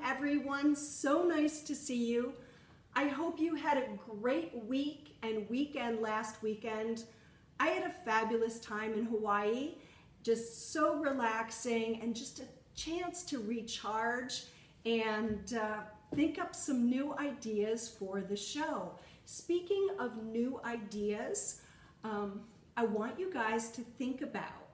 everyone. So nice to see you. I hope you had a great week and weekend last weekend. I had a fabulous time in Hawaii, just so relaxing and just a chance to recharge and think up some new ideas for the show. Speaking of new ideas, I want you guys to think about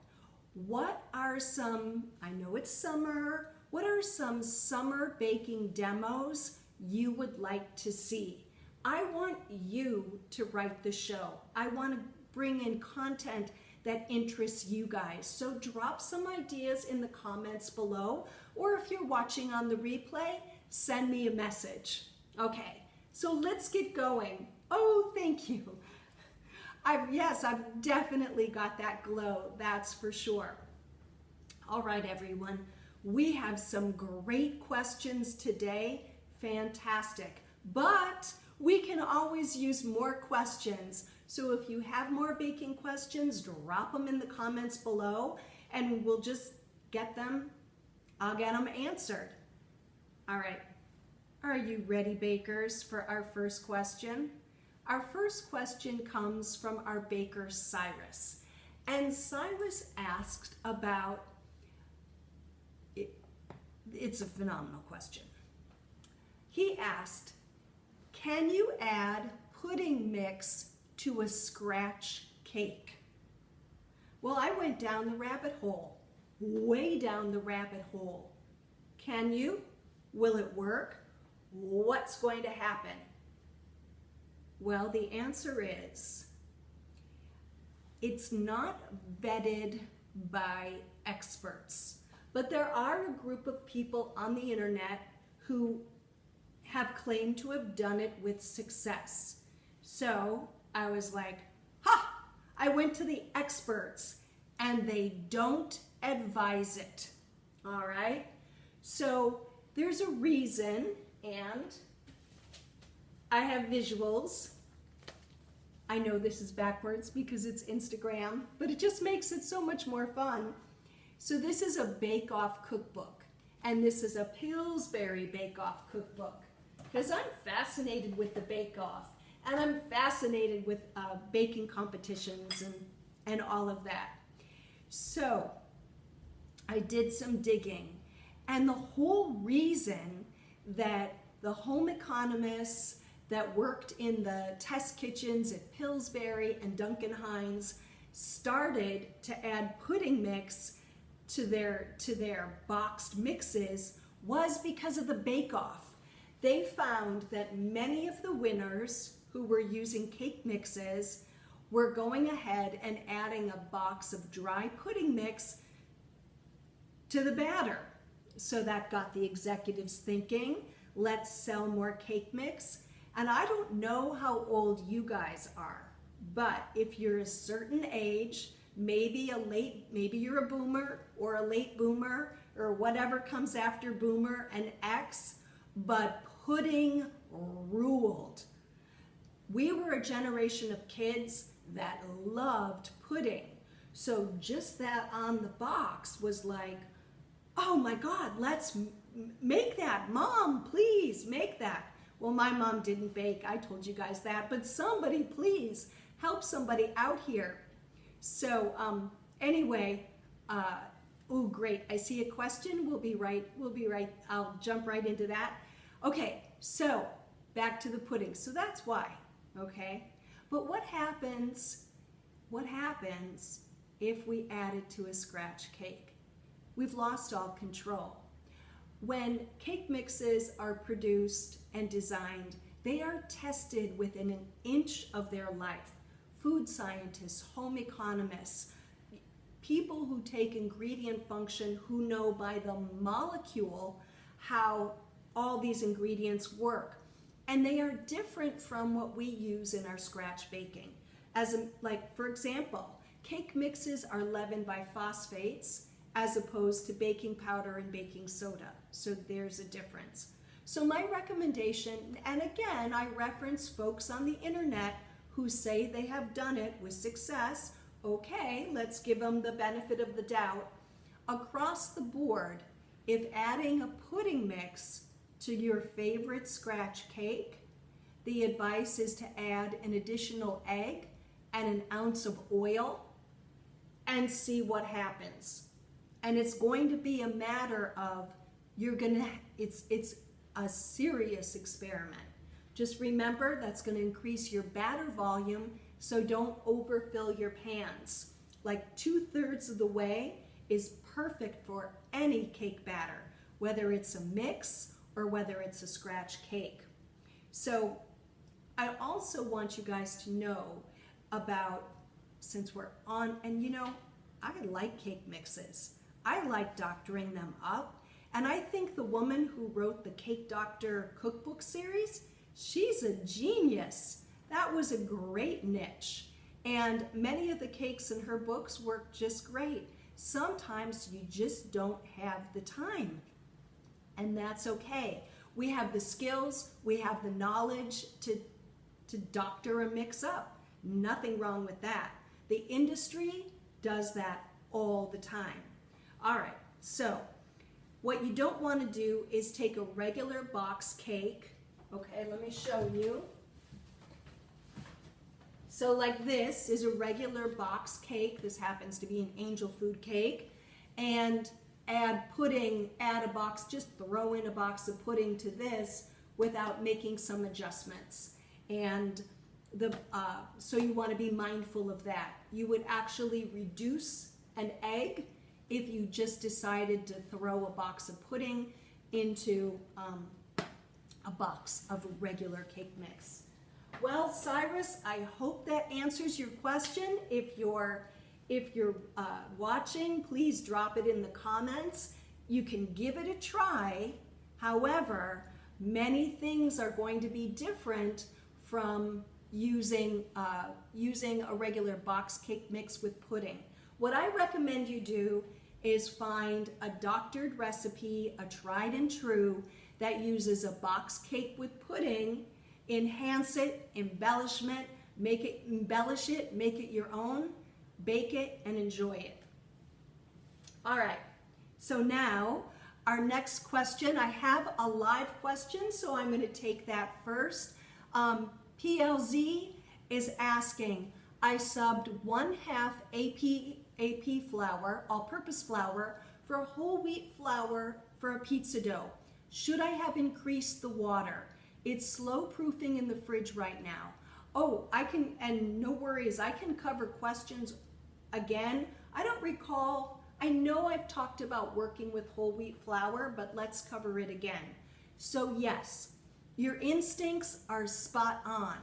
what are some, I know it's summer, what are some summer baking demos you would like to see? I want you to write the show. I want to bring in content that interests you guys. So drop some ideas in the comments below, or if you're watching on the replay, send me a message. Okay, so let's get going. Oh, thank you. Yes, I've definitely got that glow, that's for sure. All right, everyone, we have some great questions today. Fantastic. But we can always use more questions. So if you have more baking questions, drop them in the comments below and we'll just get them, I'll get them answered. All right, are you ready, bakers, for our first question? Our first question comes from our baker, Cyrus. And Cyrus asked about, it's a phenomenal question. He asked, can you add pudding mix to a scratch cake? Well, I went down the rabbit hole, way down the rabbit hole. Can you? Will it work? What's going to happen? Well, the answer is, it's not vetted by experts, but there are a group of people on the internet who have claimed to have done it with success. So I was like, ha! I went to the experts and they don't advise it. All right? So there's a reason, and I have visuals. I know this is backwards because it's Instagram, but it just makes it so much more fun. So this is a bake-off cookbook, and this is a Pillsbury bake-off cookbook, because I'm fascinated with the bake-off, and I'm fascinated with baking competitions and all of that. So I did some digging, and the whole reason that the home economists that worked in the test kitchens at Pillsbury and Duncan Hines started to add pudding mix to their boxed mixes was because of the bake-off. They found that many of the winners who were using cake mixes were going ahead and adding a box of dry pudding mix to the batter. So that got the executives thinking, let's sell more cake mix. And I don't know how old you guys are, but if you're a certain age, maybe you're a boomer or a late boomer or whatever comes after boomer and X, but pudding ruled. We were a generation of kids that loved pudding. So just that on the box was like, oh my God, let's make that. Mom, please make that. Well, my mom didn't bake, I told you guys that, but somebody please help somebody out here. So anyway, oh great, I see a question, we'll be right, I'll jump right into that. Okay, so back to the pudding, so that's why, okay? But what happens if we add it to a scratch cake? We've lost all control. When cake mixes are produced and designed, they are tested within an inch of their life. Food scientists, home economists, people who take ingredient function, who know by the molecule how all these ingredients work. And they are different from what we use in our scratch baking. Like for example, cake mixes are leavened by phosphates as opposed to baking powder and baking soda. So there's a difference. So my recommendation, and again, I reference folks on the internet who say they have done it with success. Okay, let's give them the benefit of the doubt. Across the board, if adding a pudding mix to your favorite scratch cake, the advice is to add an additional egg and an ounce of oil and see what happens. And it's going to be a matter of, it's a serious experiment. Just remember that's going to increase your batter volume, so don't overfill your pans. Like 2/3 of the way is perfect for any cake batter, whether it's a mix or whether it's a scratch cake. So I also want you guys to know about, since we're on, and you know, I like cake mixes. I like doctoring them up. And I think the woman who wrote the Cake Doctor cookbook series, she's a genius. That was a great niche. And many of the cakes in her books work just great. Sometimes you just don't have the time, and that's okay. We have the skills, we have the knowledge to doctor a mix up. Nothing wrong with that. The industry does that all the time. All right, so what you don't want to do is take a regular box cake. Okay, let me show you. So like this is a regular box cake. This happens to be an angel food cake. And add pudding, just throw in a box of pudding to this without making some adjustments. And so you want to be mindful of that. You would actually reduce an egg if you just decided to throw a box of pudding into a box of regular cake mix. Well, Cyrus, I hope that answers your question. If you're watching, please drop it in the comments. You can give it a try. However, many things are going to be different from using a regular box cake mix with pudding. What I recommend you do is find a doctored recipe, a tried and true, that uses a box cake with pudding, enhance it, embellish it, make it your own, bake it, and enjoy it. All right, so now our next question, I have a live question, so I'm going to take that first. PLZ is asking, I subbed 1/2 AP flour, all-purpose flour, for whole wheat flour for a pizza dough. Should I have increased the water? It's slow proofing in the fridge right now. Oh, I can, and no worries, I can cover questions again. I don't recall, I know I've talked about working with whole wheat flour, but let's cover it again. So yes, your instincts are spot on.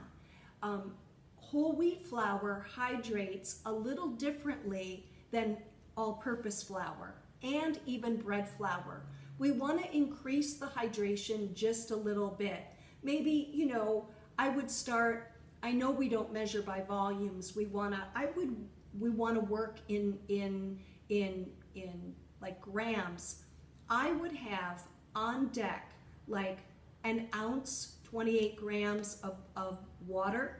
Whole wheat flour hydrates a little differently than all-purpose flour and even bread flour. We want to increase the hydration just a little bit. Maybe, you know, I would start, I know we don't measure by volumes. We want to work in like grams. I would have on deck like an ounce, 28 grams of water.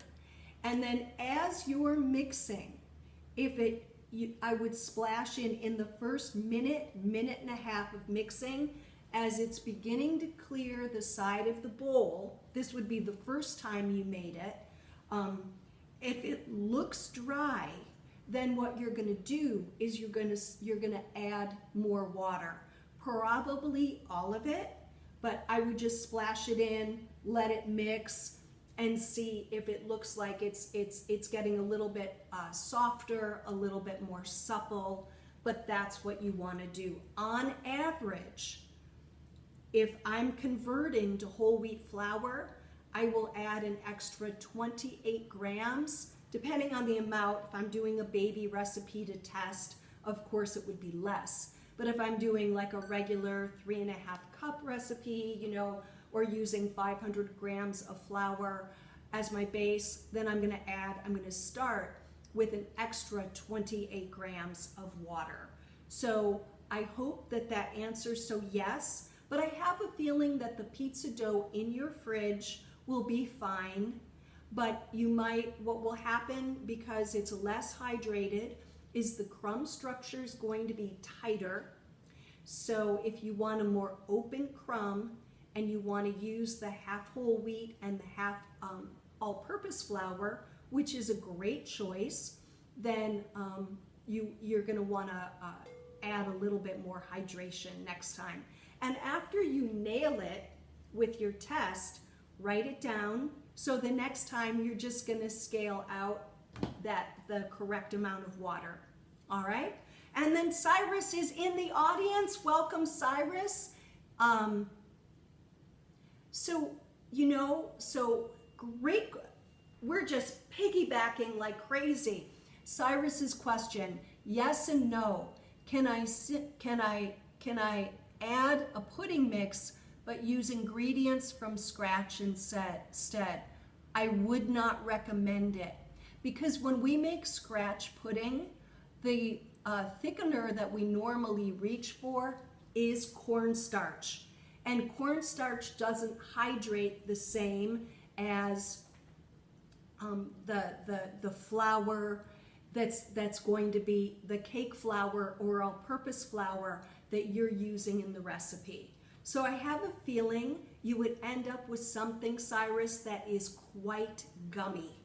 And then as you're mixing, I would splash in the first minute and a half of mixing, as it's beginning to clear the side of the bowl. This would be the first time you made it. If it looks dry, then what you're going to do is you're going to add more water, probably all of it, but I would just splash it in, let it mix, and see if it looks like it's getting a little bit softer, a little bit more supple, but that's what you want to do. On average, if I'm converting to whole wheat flour, I will add an extra 28 grams, depending on the amount. If I'm doing a baby recipe to test, of course it would be less. But if I'm doing like a regular 3.5 cup recipe, you know, or using 500 grams of flour as my base, then I'm going to start with an extra 28 grams of water. So I hope that answers. So yes, but I have a feeling that the pizza dough in your fridge will be fine, but what will happen, because it's less hydrated, is the crumb structure is going to be tighter. So if you want a more open crumb, and you want to use the half whole wheat and the half all-purpose flour, which is a great choice, then you're going to want to add a little bit more hydration next time. And after you nail it with your test, write it down, so the next time you're just going to scale out the correct amount of water. All right? And then Cyrus is in the audience. Welcome, Cyrus. So great. We're just piggybacking like crazy. Cyrus's question: yes and no. Can I add a pudding mix but use ingredients from scratch instead? I would not recommend it, because when we make scratch pudding, the thickener that we normally reach for is cornstarch, and cornstarch doesn't hydrate the same as the flour that's going to be the cake flour or all-purpose flour that you're using in the recipe. So I have a feeling you would end up with something, Cyrus, that is quite gummy,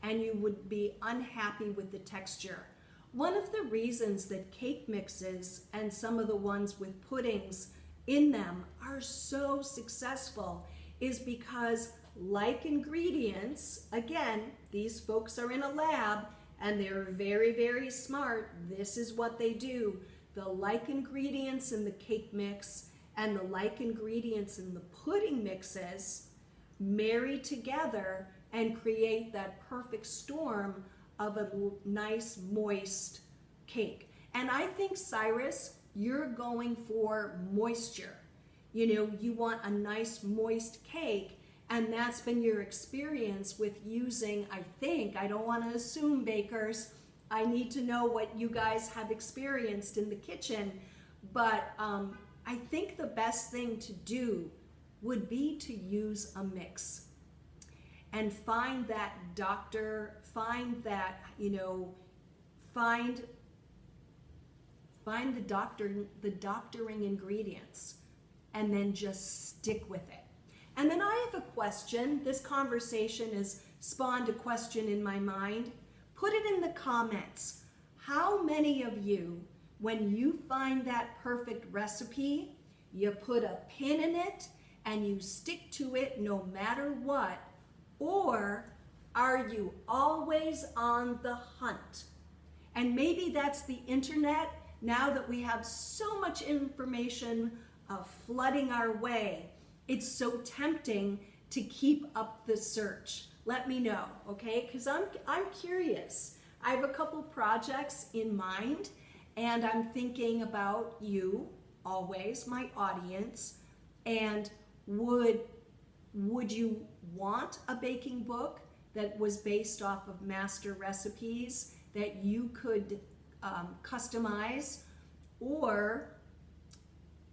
and you would be unhappy with the texture. One of the reasons that cake mixes and some of the ones with puddings in them are so successful is because, like ingredients, again, these folks are in a lab and they're very, very smart. This is what they do. The like ingredients in the cake mix and the like ingredients in the pudding mixes marry together and create that perfect storm of a nice moist cake. And I think, Cyrus, you're going for moisture. You want a nice moist cake, and that's been your experience with using, I don't want to assume, bakers. I need to know what you guys have experienced in the kitchen, but I think the best thing to do would be to use a mix and find the doctoring ingredients, and then just stick with it. And then I have a question. This conversation has spawned a question in my mind. Put it in the comments. How many of you, when you find that perfect recipe, you put a pin in it and you stick to it no matter what? Or are you always on the hunt? And maybe that's the internet. Now that we have so much information flooding our way, it's so tempting to keep up the search. Let me know, okay? Because I'm curious. I have a couple projects in mind, and I'm thinking about you, always, my audience. And would you want a baking book that was based off of master recipes that you could customize, or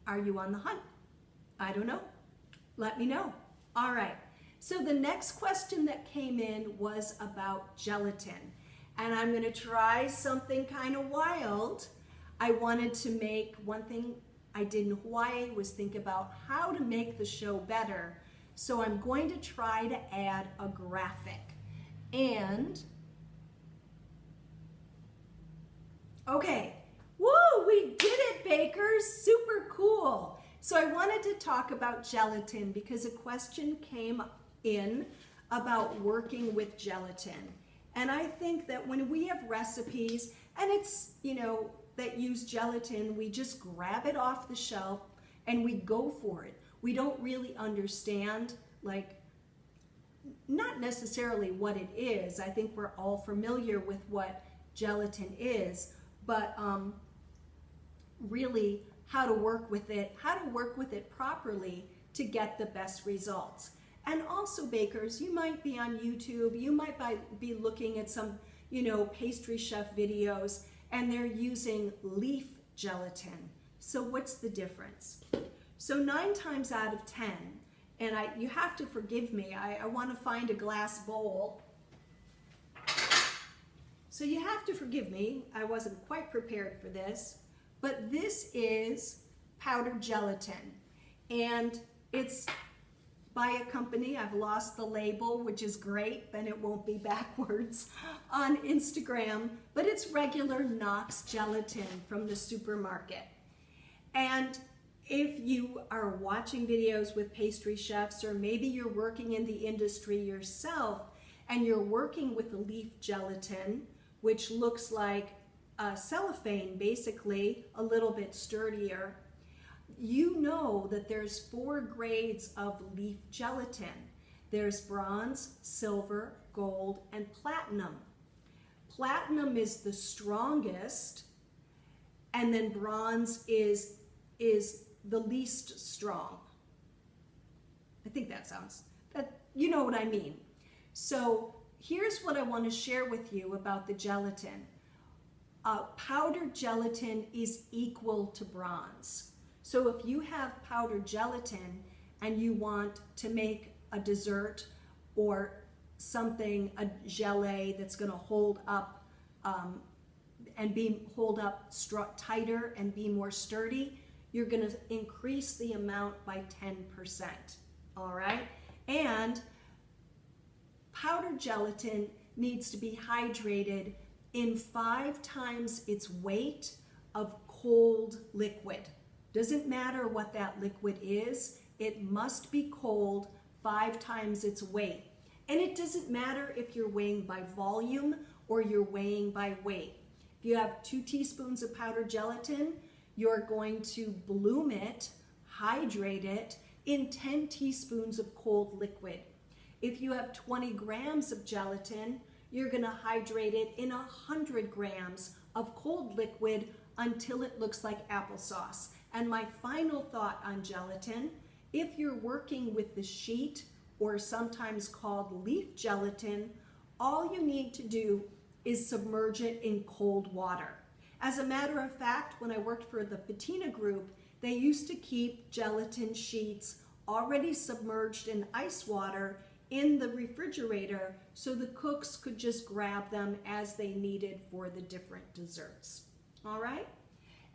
are you on the hunt? I don't know. Let me know. All right. So the next question that came in was about gelatin, and I'm going to try something kind of wild. I wanted to make, one thing I did in Hawaii was think about how to make the show better. So I'm going to try to add a graphic. And okay, woo, we did it, bakers, super cool. So I wanted to talk about gelatin because a question came in about working with gelatin. And I think that when we have recipes and it's, that use gelatin, we just grab it off the shelf and we go for it. We don't really understand, not necessarily what it is. I think we're all familiar with what gelatin is, but really how to work with it properly to get the best results. And also, bakers, you might be on YouTube, you might be looking at some, pastry chef videos, and they're using leaf gelatin. So what's the difference? So 9 times out of 10, and you have to forgive me, I want to find a glass bowl. So you have to forgive me, I wasn't quite prepared for this, but this is powdered gelatin. And It's by a company, I've lost the label, which is great, then it won't be backwards on Instagram, but it's regular Knox gelatin from the supermarket. And if you are watching videos with pastry chefs, or maybe you're working in the industry yourself and you're working with a leaf gelatin, which looks like cellophane, basically a little bit sturdier, you know that there's 4 grades of leaf gelatin. There's bronze, silver, gold, and platinum. Platinum is the strongest, and then bronze is the least strong. I think that sounds, you know what I mean. So here's what I want to share with you about the gelatin. Powdered gelatin is equal to bronze. So if you have powdered gelatin and you want to make a dessert or something, a gelée that's going to hold up tighter and be more sturdy, you're going to increase the amount by 10%. All right? And powdered gelatin needs to be hydrated in 5 times its weight of cold liquid. Doesn't matter what that liquid is, it must be cold 5 times its weight. And it doesn't matter if you're weighing by volume or you're weighing by weight. If you have 2 teaspoons of powdered gelatin, you're going to bloom it, hydrate it in 10 teaspoons of cold liquid. If you have 20 grams of gelatin, you're going to hydrate it in 100 grams of cold liquid until it looks like applesauce. And my final thought on gelatin, if you're working with the sheet, or sometimes called leaf gelatin, all you need to do is submerge it in cold water. As a matter of fact, when I worked for the Patina group, they used to keep gelatin sheets already submerged in ice water in the refrigerator so the cooks could just grab them as they needed for the different desserts. All right?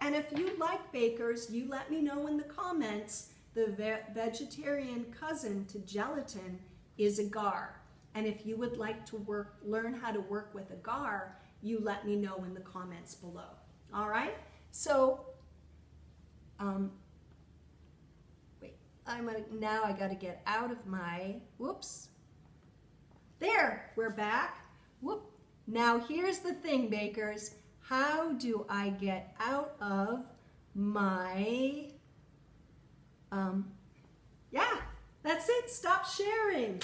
And if you like bakers, you let me know in the comments. The vegetarian cousin to gelatin is agar. And if you would like to learn how to work with agar, you let me know in the comments below. All right? So, wait, now I gotta get out of my, whoops. There, we're back. Whoop. Now here's the thing, bakers. How do I get out of my, yeah, that's it, stop sharing.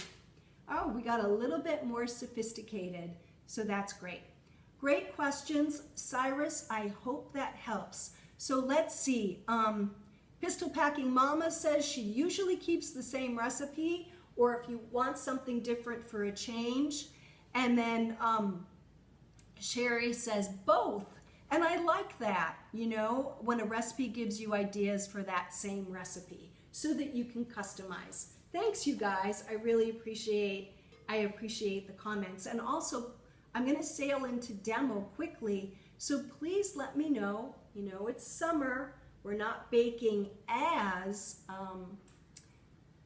Oh, we got a little bit more sophisticated, so that's great. Great questions, Cyrus, I hope that helps. So let's see, Pistol Packing Mama says she usually keeps the same recipe, or if you want something different for a change. And then Sherry says both. And I like that, you know, when a recipe gives you ideas for that same recipe so that you can customize. Thanks, you guys. I really appreciate the comments. And also, I'm going to sail into demo quickly. So please let me know, you know, it's summer. We're not baking as,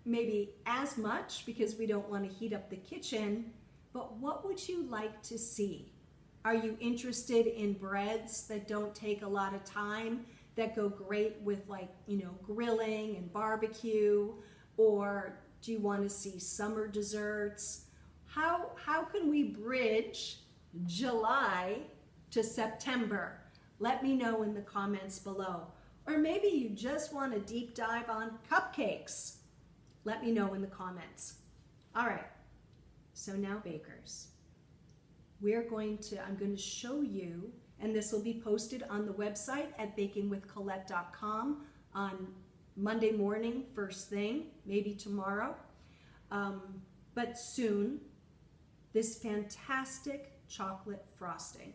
maybe as much because we don't want to heat up the kitchen, but what would you like to see? Are you interested in breads that don't take a lot of time, that go great with, like, you know, grilling and barbecue? Or do you want to see summer desserts? How can we bridge July to September? Let me know in the comments below. Or maybe you just want a deep dive on cupcakes. Let me know in the comments. All right, so now bakers, I'm going to show you, and this will be posted on the website at bakingwithcolette.com on Monday morning, first thing, maybe tomorrow, but soon, this fantastic chocolate frosting.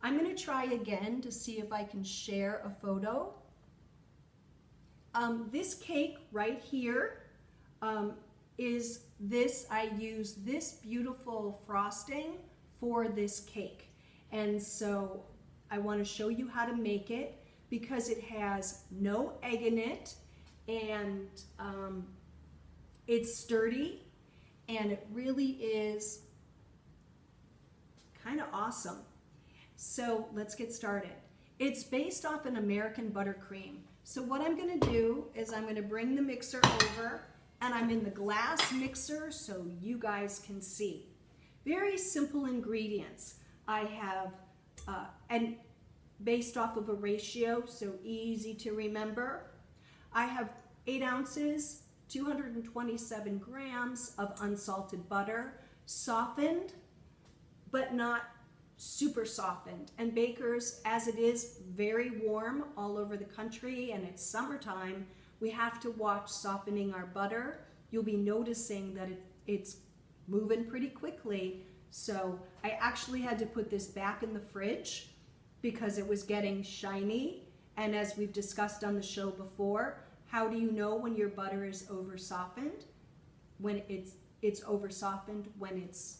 I'm going to try again to see if I can share a photo. This cake right here is this, I use this beautiful frosting for this cake. And so I want to show you how to make it because it has no egg in it, and It's sturdy, and it really is kind of awesome. So let's get started. It's based off an American buttercream. So what I'm going to do is I'm going to bring the mixer over, and I'm in the glass mixer so you guys can see. Very simple ingredients. I have, and based off of a ratio, so easy to remember. I have 8 ounces, 227 grams of unsalted butter, softened, but not super softened. And bakers, as it is very warm all over the country and it's summertime, we have to watch softening our butter. You'll be noticing that it's moving pretty quickly. So I actually had to put this back in the fridge because it was getting shiny. And as we've discussed on the show before, how do you know when your butter is over softened? When it's over softened when it's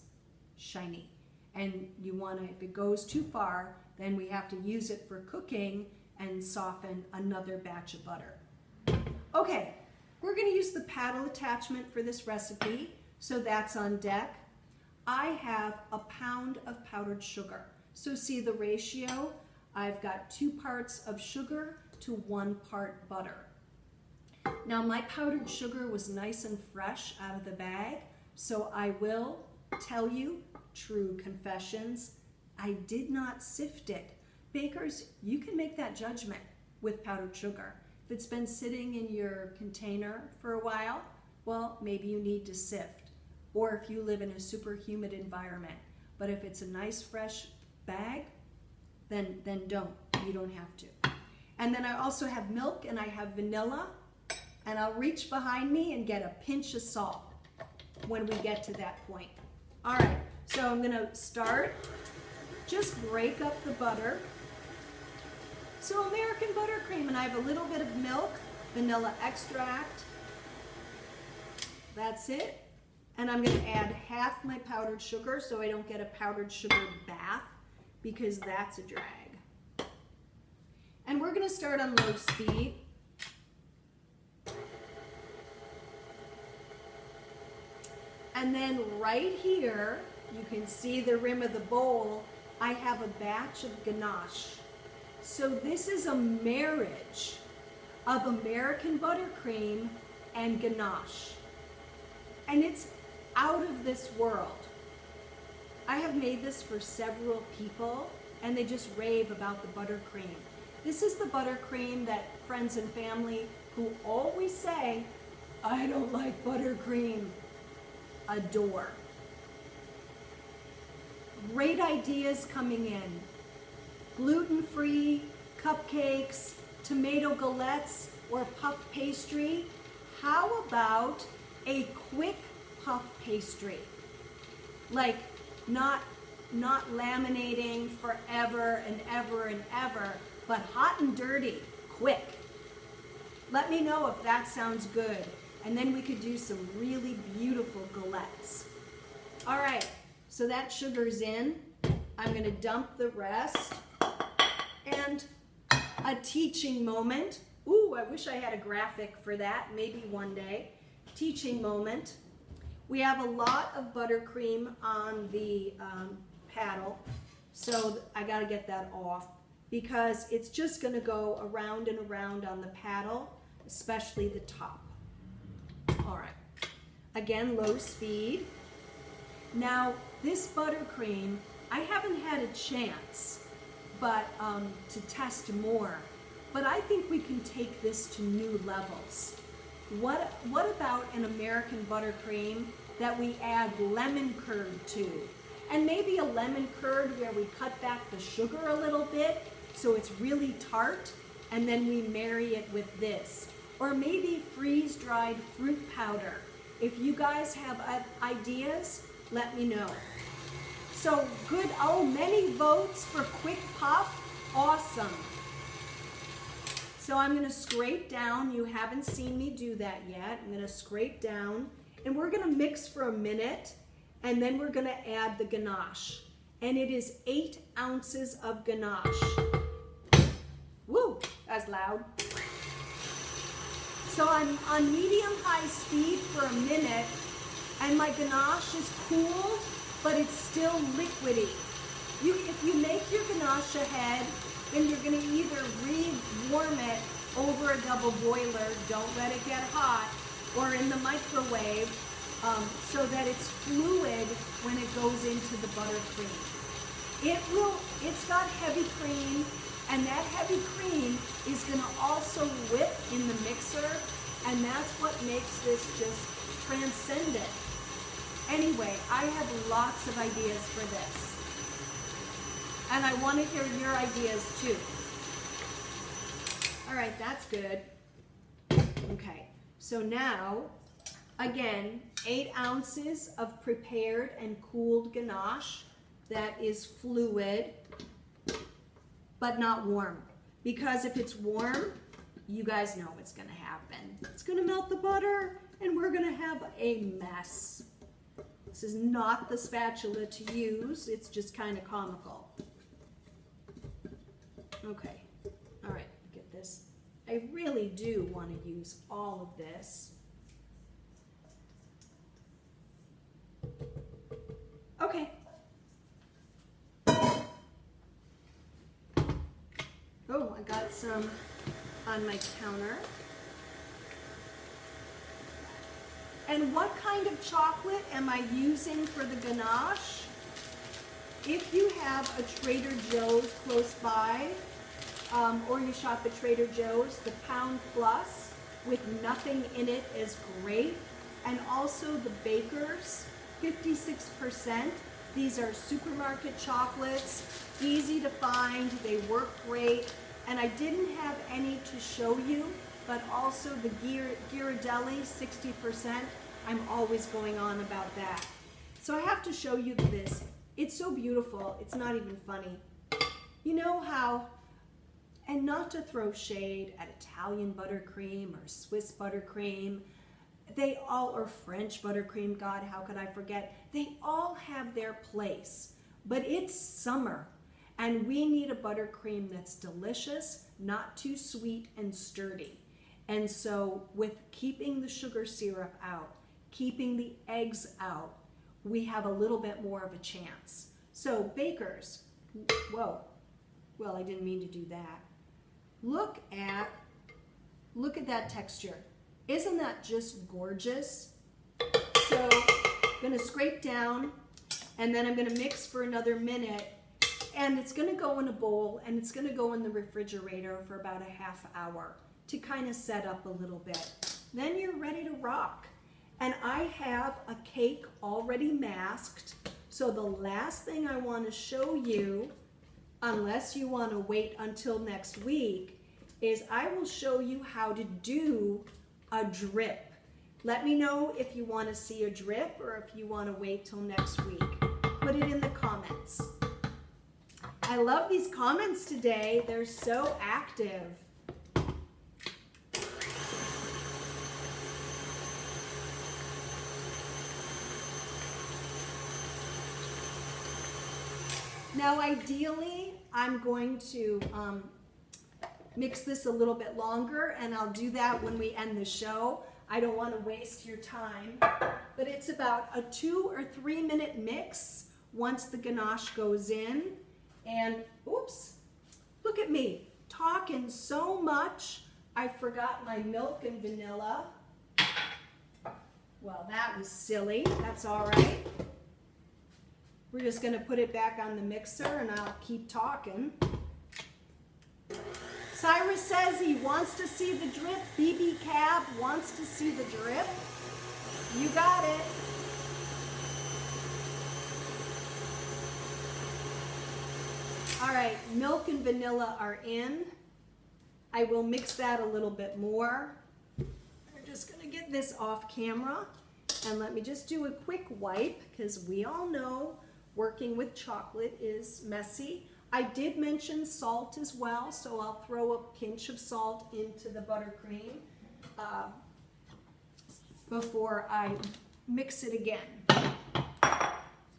shiny. And you want to, if it goes too far, then we have to use it for cooking and soften another batch of butter. Okay, we're going to use the paddle attachment for this recipe, so that's on deck. I have a pound of powdered sugar. So see the ratio? I've got 2 parts of sugar to 1 part butter. Now my powdered sugar was nice and fresh out of the bag, so I will tell you, true confessions, I did not sift it. Bakers, you can make that judgment with powdered sugar. If it's been sitting in your container for a while, well, maybe you need to sift. Or if you live in a super humid environment. But if it's a nice fresh bag, then don't. You don't have to. And then I also have milk and I have vanilla, and I'll reach behind me and get a pinch of salt when we get to that point. All right, so I'm gonna start, just break up the butter. So American buttercream, and I have a little bit of milk, vanilla extract. That's it. And I'm gonna add half my powdered sugar so I don't get a powdered sugar bath, because that's a drag. And we're gonna start on low speed. And then right here, you can see the rim of the bowl, I have a batch of ganache. So this is a marriage of American buttercream and ganache. And it's out of this world. I have made this for several people, and they just rave about the buttercream. This is the buttercream that friends and family who always say, I don't like buttercream, adore. Great ideas coming in. Gluten-free cupcakes, tomato galettes, or puff pastry. How about a quick puff pastry? Like not laminating forever and ever and ever, but hot and dirty, quick. Let me know if that sounds good. And then we could do some really beautiful galettes. All right, so that sugar's in. I'm gonna dump the rest. And a teaching moment. Ooh, I wish I had a graphic for that, maybe one day. Teaching moment. We have a lot of buttercream on the paddle, so I gotta get that off because it's just gonna go around and around on the paddle, especially the top. All right, again, low speed. Now, this buttercream, I haven't had a chance but to test more, but I think we can take this to new levels. What about an American buttercream that we add lemon curd to? And maybe a lemon curd where we cut back the sugar a little bit so it's really tart, and then we marry it with this. Or maybe freeze-dried fruit powder. If you guys have ideas, let me know. So good, oh, many votes for quick puff, awesome. So I'm gonna scrape down, you haven't seen me do that yet. I'm gonna scrape down, and we're gonna mix for a minute, and then we're gonna add the ganache. And it is 8 ounces of ganache. Woo, that's loud. So I'm on medium-high speed for a minute, and my ganache is cooled, but it's still liquidy. If you make your ganache ahead, then you're going to either re-warm it over a double boiler, don't let it get hot, or in the microwave, so that it's fluid when it goes into the buttercream. It's got heavy cream, and that heavy cream is going to also whip in the mixer, and that's what makes this just transcendent. Anyway, I have lots of ideas for this, and I want to hear your ideas too. All right, that's good. Okay, so now, again, 8 ounces of prepared and cooled ganache that is fluid, but not warm. Because if it's warm, you guys know what's gonna happen. It's gonna melt the butter, and we're gonna have a mess. This is not the spatula to use, it's just kind of comical. Okay, all right, get this. I really do want to use all of this. Okay. Oh, I got some on my counter. And what kind of chocolate am I using for the ganache? If you have a Trader Joe's close by, or you shop at Trader Joe's, the Pound Plus with nothing in it is great. And also the Baker's, 56%. These are supermarket chocolates, easy to find, they work great. And I didn't have any to show you, but also the Ghirardelli, 60%. I'm always going on about that. So I have to show you this. It's so beautiful, it's not even funny. You know how, and not to throw shade at Italian buttercream or Swiss buttercream, they all, or French buttercream, God, how could I forget? They all have their place, but it's summer, and we need a buttercream that's delicious, not too sweet and sturdy. And so with keeping the sugar syrup out, keeping the eggs out, we have a little bit more of a chance. So Baker's, whoa, well, I didn't mean to do that. Look at that texture. Isn't that just gorgeous? So I'm gonna scrape down, and then I'm gonna mix for another minute, and it's gonna go in a bowl, and it's gonna go in the refrigerator for about a half hour to kind of set up a little bit. Then you're ready to rock. And I have a cake already masked, so the last thing I want to show you, unless you want to wait until next week, is I will show you how to do a drip. Let me know if you want to see a drip or if you want to wait till next week. Put it in the comments. I love these comments today. They're so active. Now, ideally, I'm going to mix this a little bit longer, and I'll do that when we end the show. I don't want to waste your time, but it's about a 2 or 3 minute mix once the ganache goes in. And oops, look at me, talking so much, I forgot my milk and vanilla. Well, that was silly. That's all right. We're just going to put it back on the mixer, and I'll keep talking. Cyrus says he wants to see the drip. BB Cab wants to see the drip. You got it. All right, milk and vanilla are in. I will mix that a little bit more. We're just going to get this off camera. And let me just do a quick wipe, because we all know working with chocolate is messy. I did mention salt as well, so I'll throw a pinch of salt into the buttercream before I mix it again.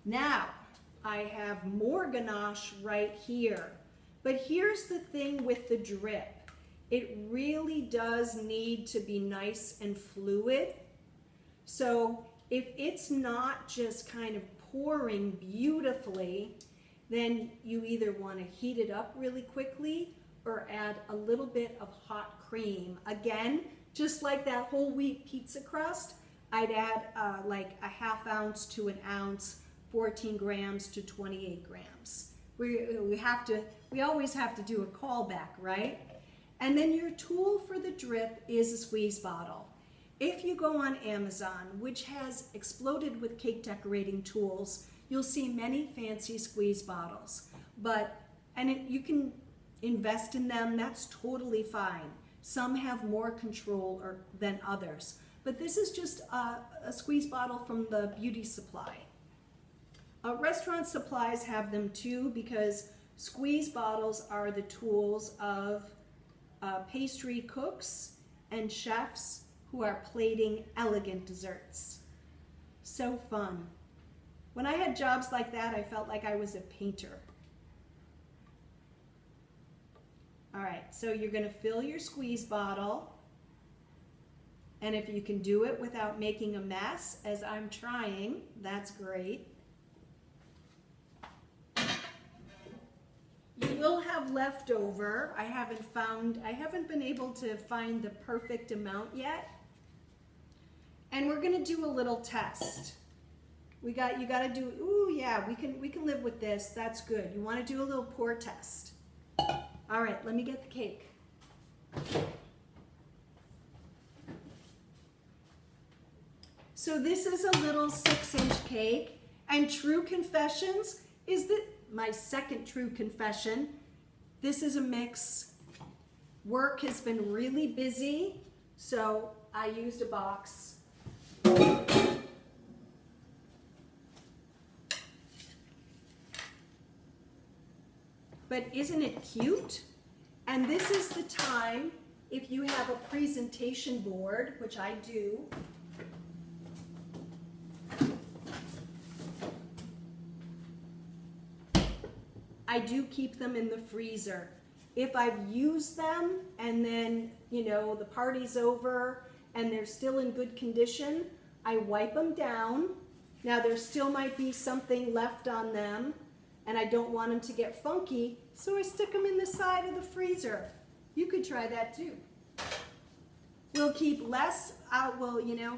Now, I have more ganache right here. But here's the thing with the drip. it really does need to be nice and fluid. So if it's not just kind of pouring beautifully, then you either want to heat it up really quickly or add a little bit of hot cream. Again, just like that whole wheat pizza crust, I'd add like a ½ ounce to an ounce, 14 grams to 28 grams. We always have to do a callback, right? And then your tool for the drip is a squeeze bottle. If you go on Amazon, which has exploded with cake decorating tools, you'll see many fancy squeeze bottles. You can invest in them, that's totally fine. Some have more control than others. But this is just a squeeze bottle from the beauty supply. Restaurant supplies have them too, because squeeze bottles are the tools of pastry cooks and chefs who are plating elegant desserts. So fun. When I had jobs like that, I felt like I was a painter. All right, so you're going to fill your squeeze bottle. And if you can do it without making a mess, as I'm trying, that's great. You will have leftover. I haven't been able to find the perfect amount yet. And we're going to do a little test. You got to do, ooh yeah, we can live with this. That's good. You want to do a little pour test. All right, let me get the cake. So this is a little 6-inch cake, and true confessions is that my second true confession. This is a mix. Work has been really busy, so I used a box. But isn't it cute? And this is the time, if you have a presentation board, which I do, I do keep them in the freezer. If I've used them and then, the party's over and they're still in good condition, I wipe them down. Now there still might be something left on them and I don't want them to get funky, so I stick them in the side of the freezer. You could try that too. We'll keep less,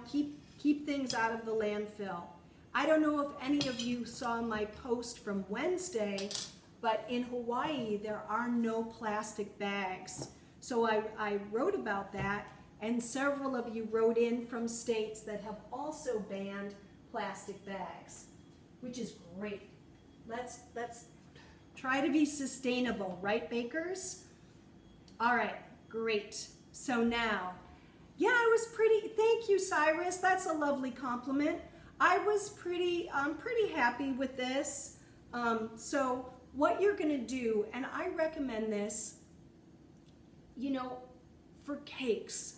keep things out of the landfill. I don't know if any of you saw my post from Wednesday, but in Hawaii, there are no plastic bags. So I wrote about that, and several of you wrote in from states that have also banned plastic bags, which is great. Let's try to be sustainable, right, bakers? All right, great. So now, yeah, I was thank you, Cyrus. That's a lovely compliment. I'm pretty happy with this. So what you're gonna do, and I recommend this, for cakes.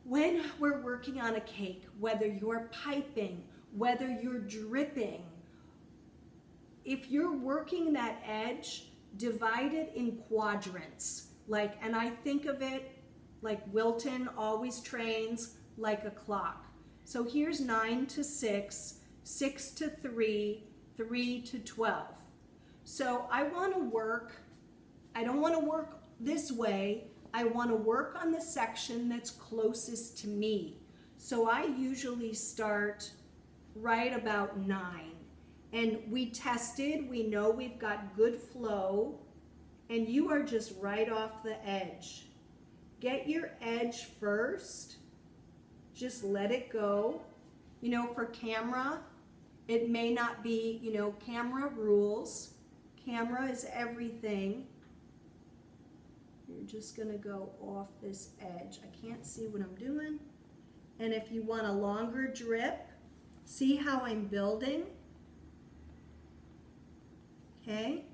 When we're working on a cake, whether you're piping, whether you're dripping, if you're working that edge, divide it in quadrants. And I think of it like Wilton always trains like a clock. So here's 9 to 6, 6 to 3, 3 to 12. So I want to work, I don't want to work this way, I want to work on the section that's closest to me. So I usually start right about 9. And we tested, we know we've got good flow, and you are just right off the edge. Get your edge first, just let it go. For camera, it may not be, camera rules. Camera is everything. You're just gonna go off this edge. I can't see what I'm doing. And if you want a longer drip, see how I'm building? Okay,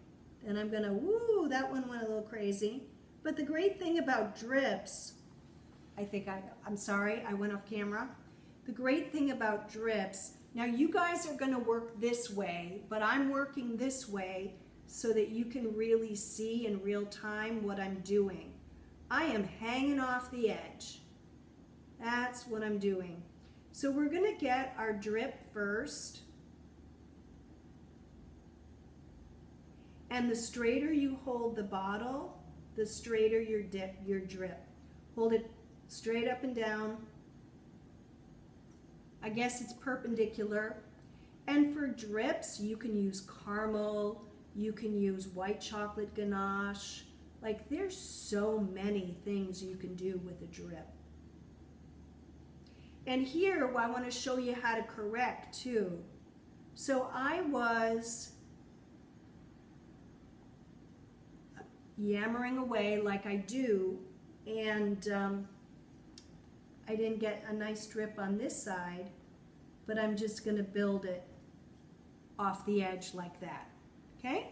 then I'm gonna, woo, that one went a little crazy. But the great thing about drips, I'm sorry, I went off camera. The great thing about drips, now you guys are gonna work this way, but I'm working this way so that you can really see in real time what I'm doing. I am hanging off the edge. That's what I'm doing. So we're going to get our drip first. And the straighter you hold the bottle, the straighter your drip. Hold it straight up and down. I guess it's perpendicular. And for drips, you can use caramel, you can use white chocolate ganache. Like, there's so many things you can do with a drip. And here, I want to show you how to correct too. So I was yammering away like I do, and I didn't get a nice drip on this side, but I'm just going to build it off the edge like that. Okay?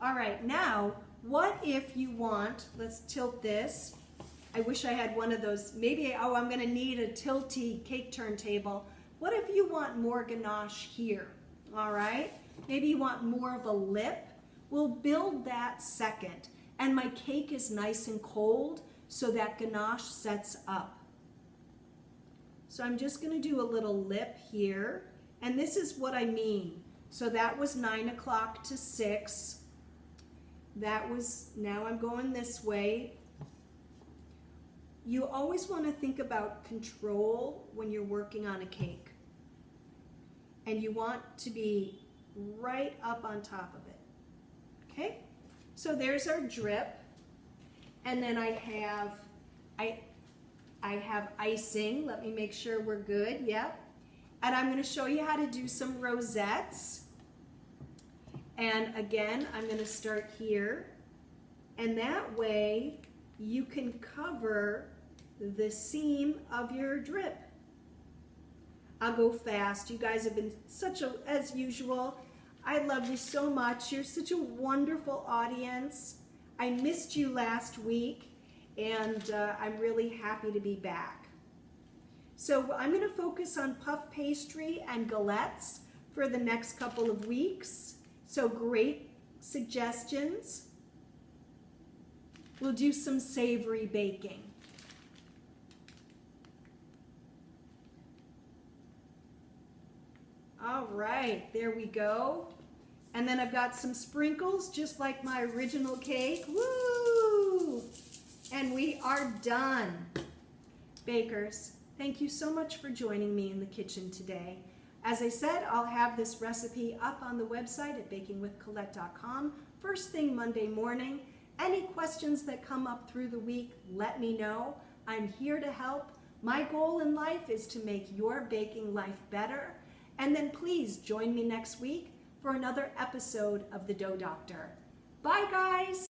All right, now, what if you want, let's tilt this. I wish I had one of those, maybe, oh, I'm gonna need a tilty cake turntable. What if you want more ganache here, all right? Maybe you want more of a lip. We'll build that second. And my cake is nice and cold, so that ganache sets up. So I'm just gonna do a little lip here, and this is what I mean. So that was 9 o'clock to 6. That was, now I'm going this way. You always want to think about control when you're working on a cake. And you want to be right up on top of it. Okay? So there's our drip. And then I have icing. Let me make sure we're good. Yep. And I'm going to show you how to do some rosettes. And again, I'm going to start here. And that way you can cover the seam of your drip. I'll go fast. You guys have been as usual, I love you so much. You're such a wonderful audience. I missed you last week, and I'm really happy to be back. So I'm going to focus on puff pastry and galettes for the next couple of weeks. So great suggestions. We'll do some savory baking. All right, there we go. And then I've got some sprinkles, just like my original cake. Woo! And we are done. Bakers, thank you so much for joining me in the kitchen today. As I said, I'll have this recipe up on the website at bakingwithcolette.com first thing Monday morning. Any questions that come up through the week, let me know. I'm here to help. My goal in life is to make your baking life better. And then please join me next week for another episode of The Dough Doctor. Bye, guys.